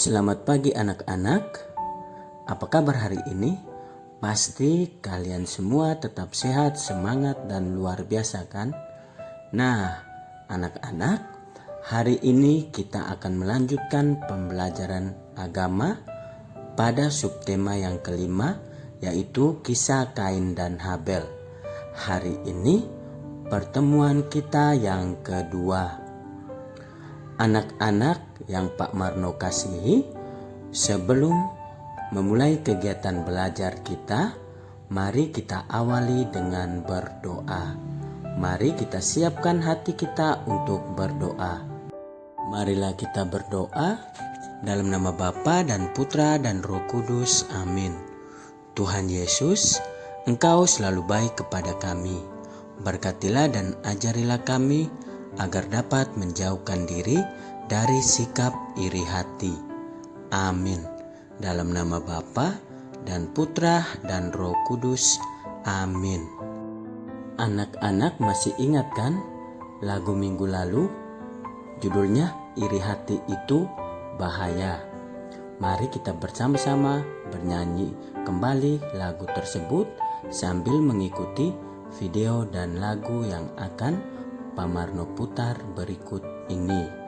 Selamat pagi anak-anak. Apa kabar hari ini? Pasti kalian semua tetap sehat, semangat, dan luar biasa kan? Nah, anak-anak, hari ini kita akan melanjutkan pembelajaran agama pada subtema yang kelima, yaitu kisah Kain dan Habel. Hari ini pertemuan kita yang kedua. Anak-anak yang Pak Marno kasihi, sebelum memulai kegiatan belajar kita, mari kita awali dengan berdoa. Mari kita siapkan hati kita untuk berdoa. Marilah kita berdoa dalam nama Bapa dan Putra dan Roh Kudus. Amin. Tuhan Yesus, Engkau selalu baik kepada kami. Berkatilah dan ajarilah kami agar dapat menjauhkan diri dari sikap iri hati. Amin. Dalam nama Bapa dan Putra dan Roh Kudus. Amin. Anak-anak masih ingat kan lagu minggu lalu? Judulnya Iri Hati Itu Bahaya. Mari kita bersama-sama bernyanyi kembali lagu tersebut sambil mengikuti video dan lagu yang akan Pak Marno putar berikut ini.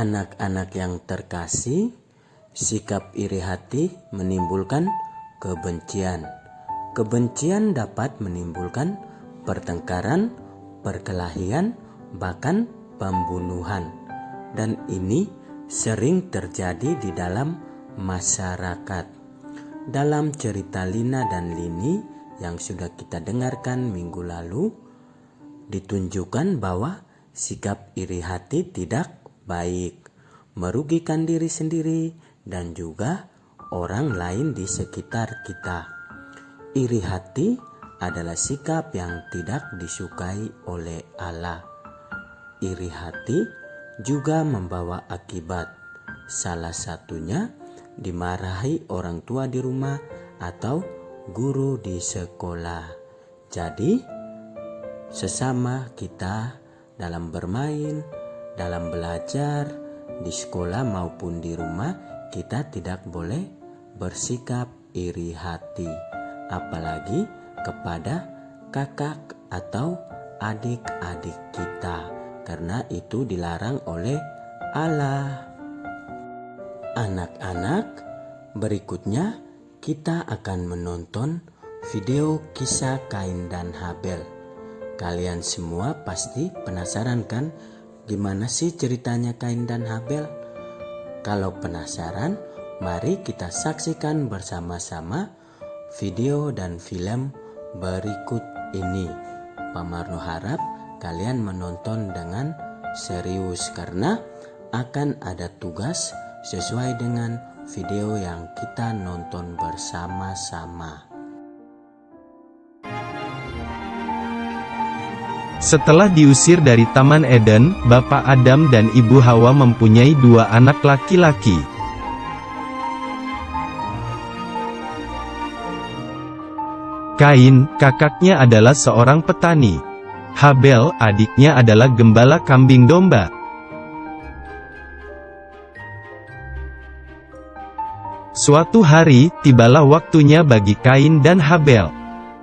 Anak-anak yang terkasih, sikap iri hati menimbulkan kebencian. Kebencian dapat menimbulkan pertengkaran, perkelahian, bahkan pembunuhan. Dan ini sering terjadi di dalam masyarakat. Dalam cerita Lina dan Lini yang sudah kita dengarkan minggu lalu, ditunjukkan bahwa sikap iri hati tidak baik, merugikan diri sendiri dan juga orang lain di sekitar kita. Iri hati adalah sikap yang tidak disukai oleh Allah. Iri hati juga membawa akibat. Salah satunya dimarahi orang tua di rumah atau guru di sekolah. Jadi, sesama kita dalam bermain, dalam belajar, di sekolah maupun di rumah, kita tidak boleh bersikap iri hati, apalagi kepada kakak atau adik-adik kita, karena itu dilarang oleh Allah. Anak-anak, berikutnya kita akan menonton video kisah Kain dan Habel. Kalian semua pasti penasaran kan gimana sih ceritanya Kain dan Habel? Kalau penasaran, mari kita saksikan bersama-sama video dan film berikut ini. Pak Marno harap kalian menonton dengan serius karena akan ada tugas sesuai dengan video yang kita nonton bersama-sama. Setelah diusir dari Taman Eden, Bapak Adam dan Ibu Hawa mempunyai 2 anak laki-laki. Kain, kakaknya adalah seorang petani. Habel, adiknya adalah gembala kambing domba. Suatu hari, tibalah waktunya bagi Kain dan Habel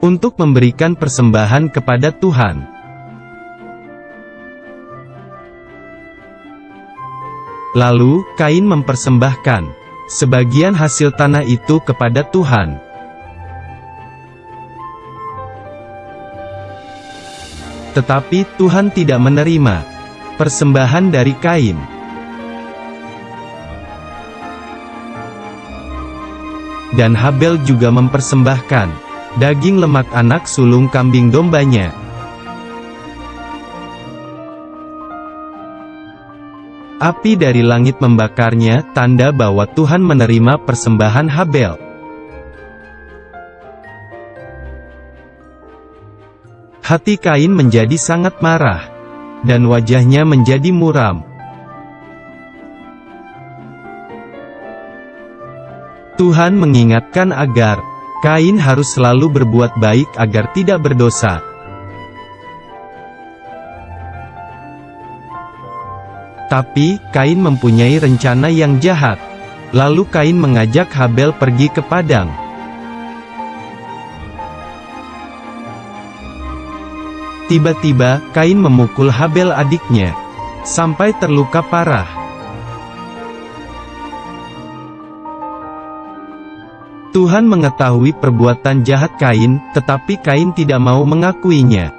untuk memberikan persembahan kepada Tuhan. Lalu, Kain mempersembahkan sebagian hasil tanah itu kepada Tuhan. Tetapi Tuhan tidak menerima persembahan dari Kain. Dan Habel juga mempersembahkan daging lemak anak sulung kambing dombanya. Api dari langit membakarnya, tanda bahwa Tuhan menerima persembahan Habel. Hati Kain menjadi sangat marah, dan wajahnya menjadi muram. Tuhan mengingatkan agar Kain harus selalu berbuat baik agar tidak berdosa. Tapi, Kain mempunyai rencana yang jahat. Lalu Kain mengajak Habel pergi ke padang. Tiba-tiba, Kain memukul Habel adiknya, sampai terluka parah. Tuhan mengetahui perbuatan jahat Kain, tetapi Kain tidak mau mengakuinya.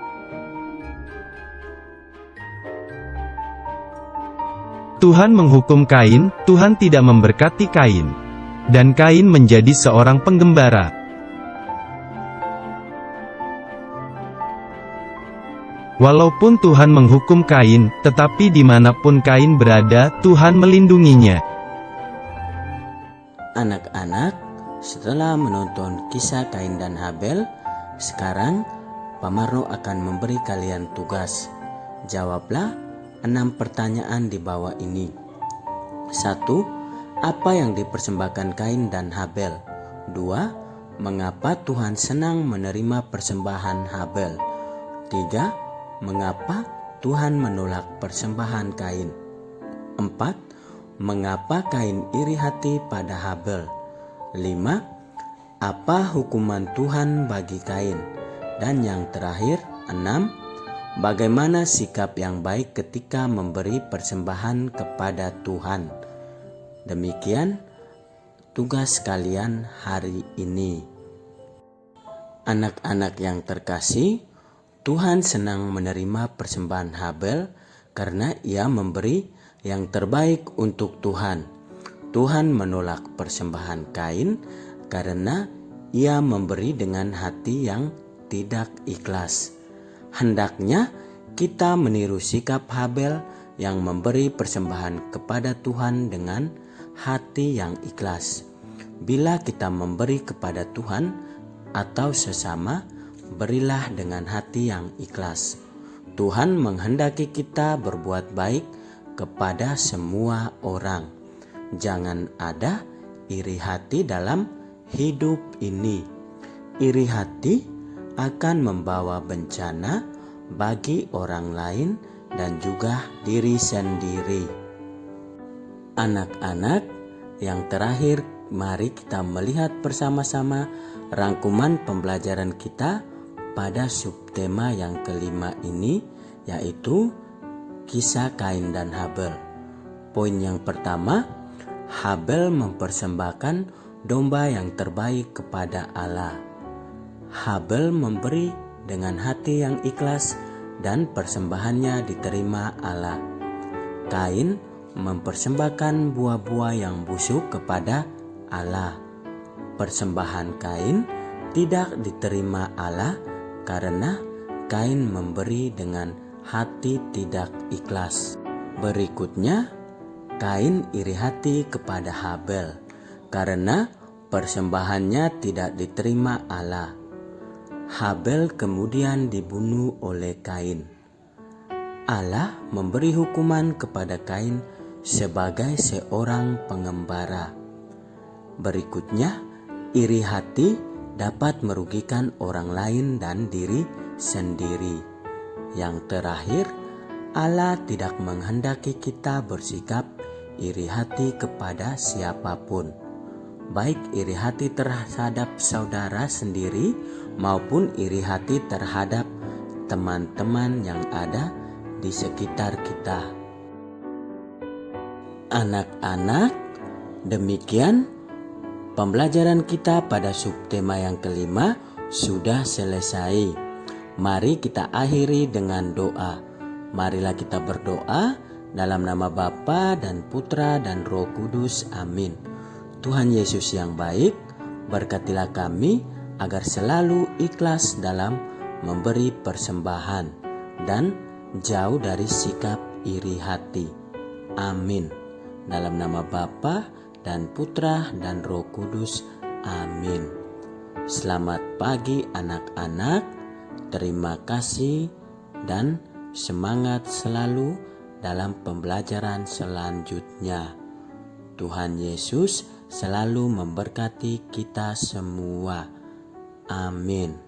Tuhan menghukum Kain, Tuhan tidak memberkati Kain. Dan Kain menjadi seorang penggembara. Walaupun Tuhan menghukum Kain, tetapi dimanapun Kain berada, Tuhan melindunginya. Anak-anak, setelah menonton kisah Kain dan Habel, sekarang Pak Marno akan memberi kalian tugas. Jawablah 6 pertanyaan di bawah ini. 1. Apa yang dipersembahkan Kain dan Habel? 2. Mengapa Tuhan senang menerima persembahan Habel? 3. Mengapa Tuhan menolak persembahan Kain? 4. Mengapa Kain iri hati pada Habel? 5. Apa hukuman Tuhan bagi Kain? Dan yang terakhir, 6. Bagaimana sikap yang baik ketika memberi persembahan kepada Tuhan? Demikian tugas kalian hari ini. Anak-anak yang terkasih, Tuhan senang menerima persembahan Habel karena ia memberi yang terbaik untuk Tuhan. Tuhan menolak persembahan Kain karena ia memberi dengan hati yang tidak ikhlas. Hendaknya kita meniru sikap Habel yang memberi persembahan kepada Tuhan dengan hati yang ikhlas. Bila kita memberi kepada Tuhan atau sesama, berilah dengan hati yang ikhlas. Tuhan menghendaki kita berbuat baik kepada semua orang. Jangan ada iri hati dalam hidup ini. iri hati akan membawa bencana bagi orang lain dan juga diri sendiri. Anak-anak, yang terakhir mari kita melihat bersama-sama rangkuman pembelajaran kita pada subtema yang kelima ini, yaitu kisah Kain dan Habel. Poin yang pertama, Habel mempersembahkan domba yang terbaik kepada Allah. Habel memberi dengan hati yang ikhlas dan persembahannya diterima Allah. Kain mempersembahkan buah-buah yang busuk kepada Allah. Persembahan Kain tidak diterima Allah karena Kain memberi dengan hati tidak ikhlas. Berikutnya, Kain iri hati kepada Habel karena persembahannya tidak diterima Allah. Habel kemudian dibunuh oleh Kain. Allah memberi hukuman kepada Kain sebagai seorang pengembara. Berikutnya, iri hati dapat merugikan orang lain dan diri sendiri. Yang terakhir, Allah tidak menghendaki kita bersikap iri hati kepada siapapun, baik iri hati terhadap saudara sendiri maupun iri hati terhadap teman-teman yang ada di sekitar kita. Anak-anak, demikian pembelajaran kita pada subtema yang kelima sudah selesai. Mari kita akhiri dengan doa. Marilah kita berdoa dalam nama Bapa dan Putra dan Roh Kudus. Amin. Tuhan Yesus yang baik, berkatilah kami agar selalu ikhlas dalam memberi persembahan dan jauh dari sikap iri hati. Amin. Dalam nama Bapa dan Putra dan Roh Kudus. Amin. Selamat pagi anak-anak. Terima kasih dan semangat selalu dalam pembelajaran selanjutnya. Tuhan Yesus selalu memberkati kita semua. Amin.